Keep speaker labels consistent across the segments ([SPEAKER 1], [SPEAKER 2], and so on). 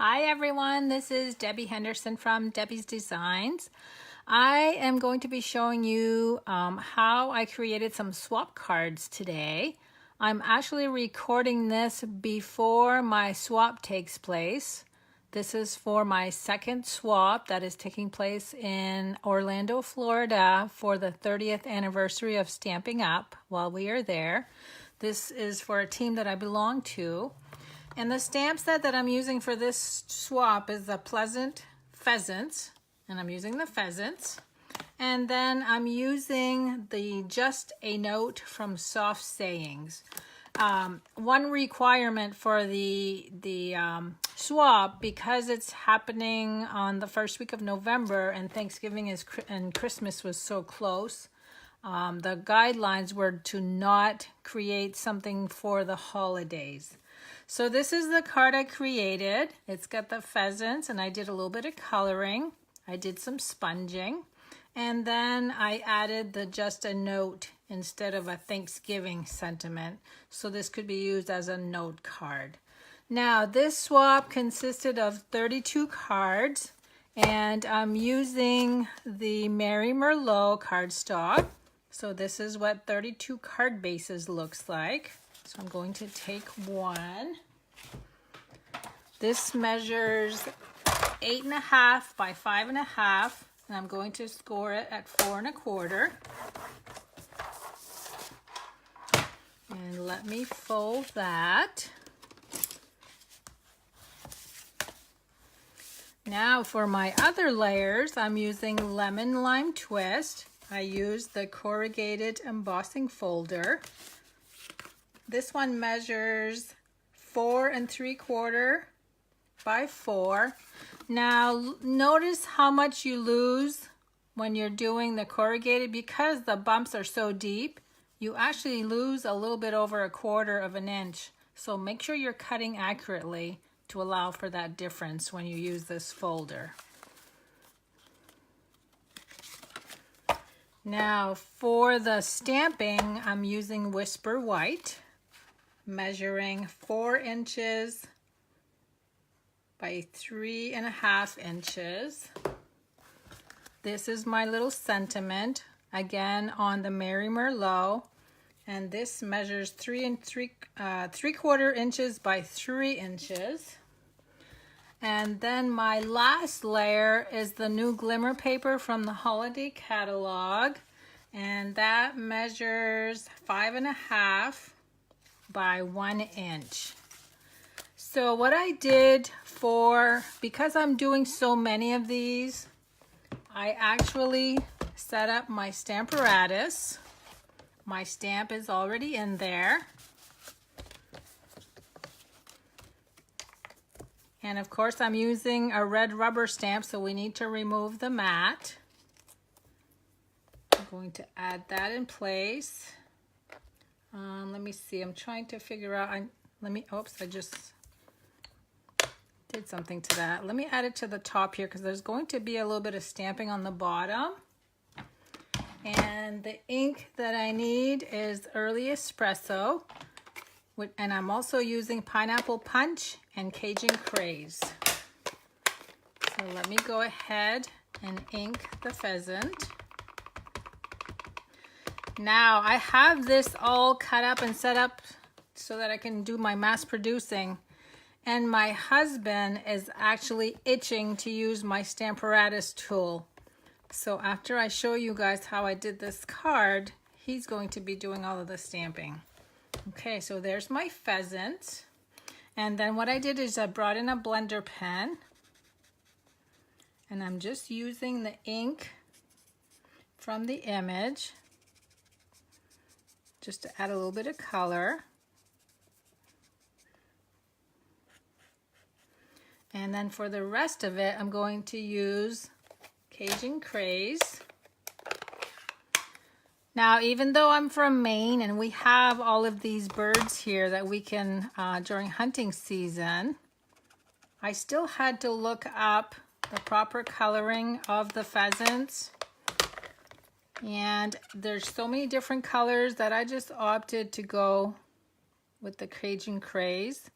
[SPEAKER 1] Hi everyone, this is Debbie Henderson from Debbie's Designs. I am going to be showing you how I created some swap cards today. I'm actually recording this before my swap takes place. This is for my second swap that is taking place in Orlando, Florida for the 30th anniversary of Stamping Up while we are there. This is for a team that I belong to. And the stamp set that I'm using for this swap is the Pleasant Pheasants, and I'm using the pheasants. And then I'm using the Just a Note from Soft Sayings. One requirement for the swap, because it's happening on the first week of November and Thanksgiving and Christmas was so close, the guidelines were to not create something for the holidays. So this is the card I created. It's got the pheasants, and I did a little bit of coloring. I did some sponging, and then I added the Just a Note instead of a Thanksgiving sentiment. So this could be used as a note card. Now this swap consisted of 32 cards, and I'm using the Mary Merlot cardstock. So this is what 32 card bases looks like. So I'm going to take one. This measures 8.5 by 5.5, and I'm going to score it at 4 1/4. And let me fold that. Now for my other layers, I'm using Lemon Lime Twist. I used the corrugated embossing folder. This one measures 4 3/4 by 4. Now notice how much you lose when you're doing the corrugated. Because the bumps are so deep, you actually lose a little bit over 1/4 of an inch. So make sure you're cutting accurately to allow for that difference when you use this folder. Now for the stamping, I'm using Whisper White, measuring 4 inches by 3.5 inches. This is my little sentiment, again on the Mary Merlot, and this measures 3 3/4 inches by 3 inches. And then my last layer is the new glimmer paper from the holiday catalog, and that measures 5.5 by 1 inch. So what I did because I'm doing so many of these, I actually set up my Stamparatus. My stamp is already in there. And of course I'm using a red rubber stamp, so we need to remove the mat. I'm going to add that in place. Let me see, I'm trying to figure out, oops, I just did something to that. Let me add it to the top here because there's going to be a little bit of stamping on the bottom. And the ink that I need is Early Espresso, and I'm also using Pineapple Punch and Cajun Craze. So let me go ahead and ink the pheasant. Now I have this all cut up and set up so that I can do my mass producing, and my husband is actually itching to use my Stamparatus tool. So after I show you guys how I did this card, he's going to be doing all of the stamping. Okay, so there's my pheasant. And then what I did is I brought in a blender pen, and I'm just using the ink from the image just to add a little bit of color. And then for the rest of it, I'm going to use Cajun Craze. Now, even though I'm from Maine and we have all of these birds here that we can, during hunting season, I still had to look up the proper coloring of the pheasants. And there's so many different colors that I just opted to go with the Cajun Craze.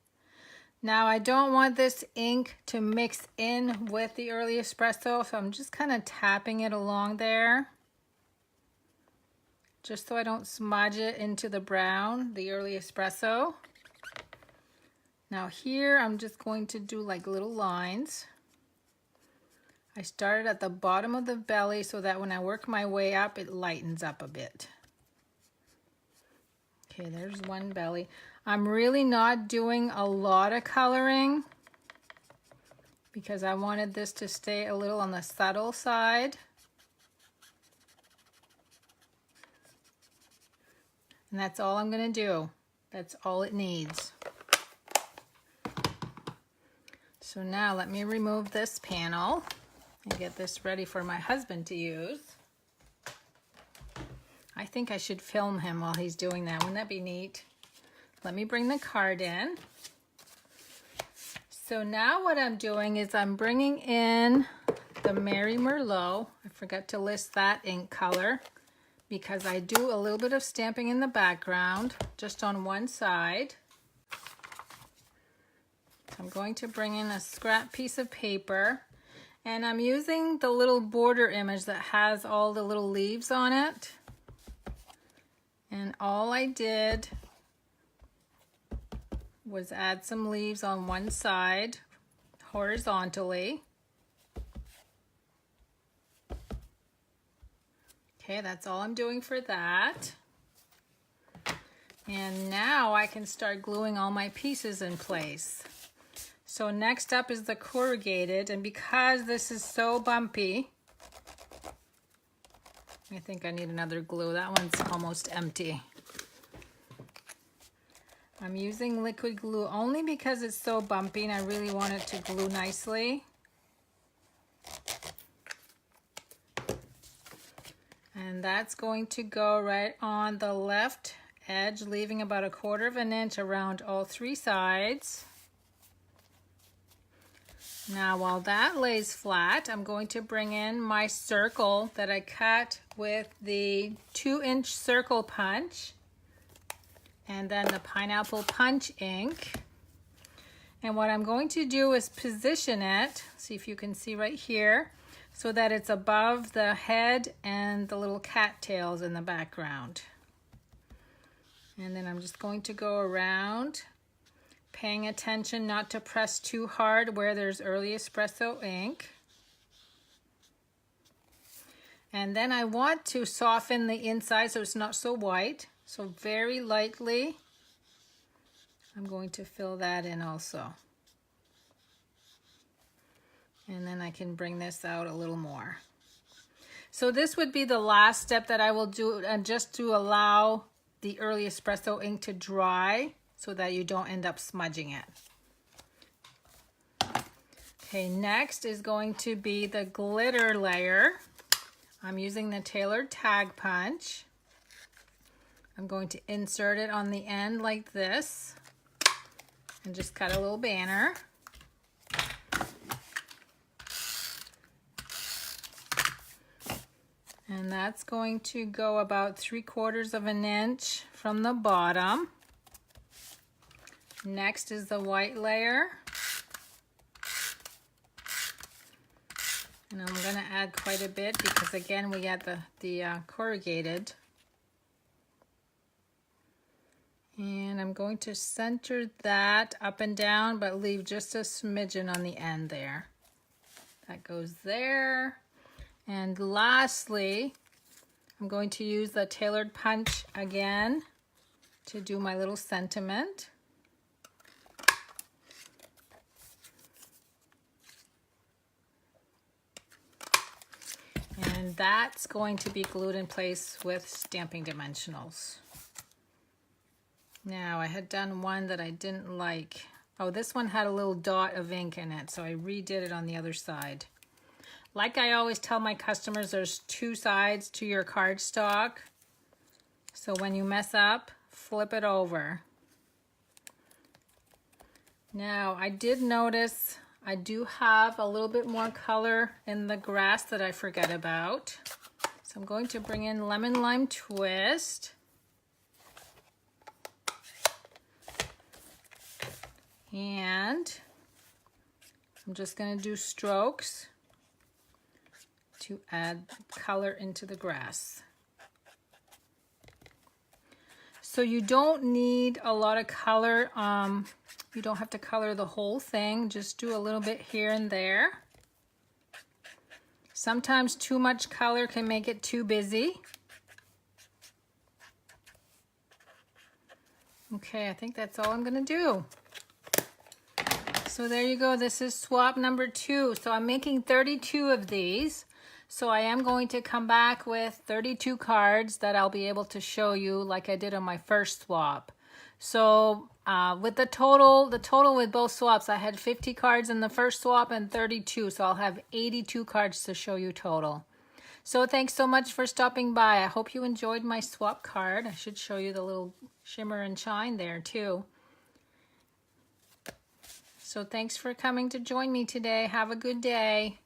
[SPEAKER 1] Now I don't want this ink to mix in with the early espresso, so I'm just kind of tapping it along there, just so I don't smudge it into the brown, the early espresso. Now here I'm just going to do like little lines. I started at the bottom of the belly so that when I work my way up, it lightens up a bit. Okay, there's one belly. I'm really not doing a lot of coloring because I wanted this to stay a little on the subtle side. And that's all I'm going to do. That's all it needs. So now let me remove this panel and get this ready for my husband to use. I think I should film him while he's doing that. Wouldn't that be neat? Let me bring the card in. So now what I'm doing is I'm bringing in the Mary Merlot. I forgot to list that ink color because I do a little bit of stamping in the background, just on one side. I'm going to bring in a scrap piece of paper, and I'm using the little border image that has all the little leaves on it. And all I did was add some leaves on one side horizontally. Okay, that's all I'm doing for that. And now I can start gluing all my pieces in place. So next up is the corrugated, and because this is so bumpy, I think I need another glue. That one's almost empty. I'm using liquid glue only because it's so bumpy and I really want it to glue nicely. And that's going to go right on the left edge, leaving about 1/4 inch around all 3 sides. Now while that lays flat, I'm going to bring in my circle that I cut with the 2-inch circle punch and then the pineapple punch ink. And what I'm going to do is position it, see if you can see right here, so that it's above the head and the little cattails in the background. And then I'm just going to go around, paying attention not to press too hard where there's early espresso ink. And then I want to soften the inside so it's not so white. So very lightly, I'm going to fill that in also. And then I can bring this out a little more. So this would be the last step that I will do, and just to allow the early espresso ink to dry so that you don't end up smudging it. Okay, next is going to be the glitter layer. I'm using the tailored tag punch. I'm going to insert it on the end like this and just cut a little banner. And that's going to go about 3/4 inch from the bottom. Next is the white layer. And I'm going to add quite a bit because again we got the corrugated. And I'm going to center that up and down, but leave just a smidgen on the end there. That goes there. And lastly, I'm going to use the tailored punch again to do my little sentiment. And that's going to be glued in place with Stampin' Dimensionals. Now, I had done one that I didn't like. Oh, this one had a little dot of ink in it, so I redid it on the other side. Like I always tell my customers, there's 2 sides to your cardstock. So when you mess up, flip it over. Now, I did notice I do have a little bit more color in the grass that I forget about. So I'm going to bring in Lemon Lime Twist. And I'm just going to do strokes to add color into the grass. So you don't need a lot of color. You don't have to color the whole thing. Just do a little bit here and there. Sometimes too much color can make it too busy. Okay, I think that's all I'm gonna do. So there you go, this is swap number 2. So I'm making 32 of these. So I am going to come back with 32 cards that I'll be able to show you like I did on my first swap. So with the total with both swaps, I had 50 cards in the first swap and 32. So I'll have 82 cards to show you total. So thanks so much for stopping by. I hope you enjoyed my swap card. I should show you the little shimmer and shine there too. So thanks for coming to join me today. Have a good day.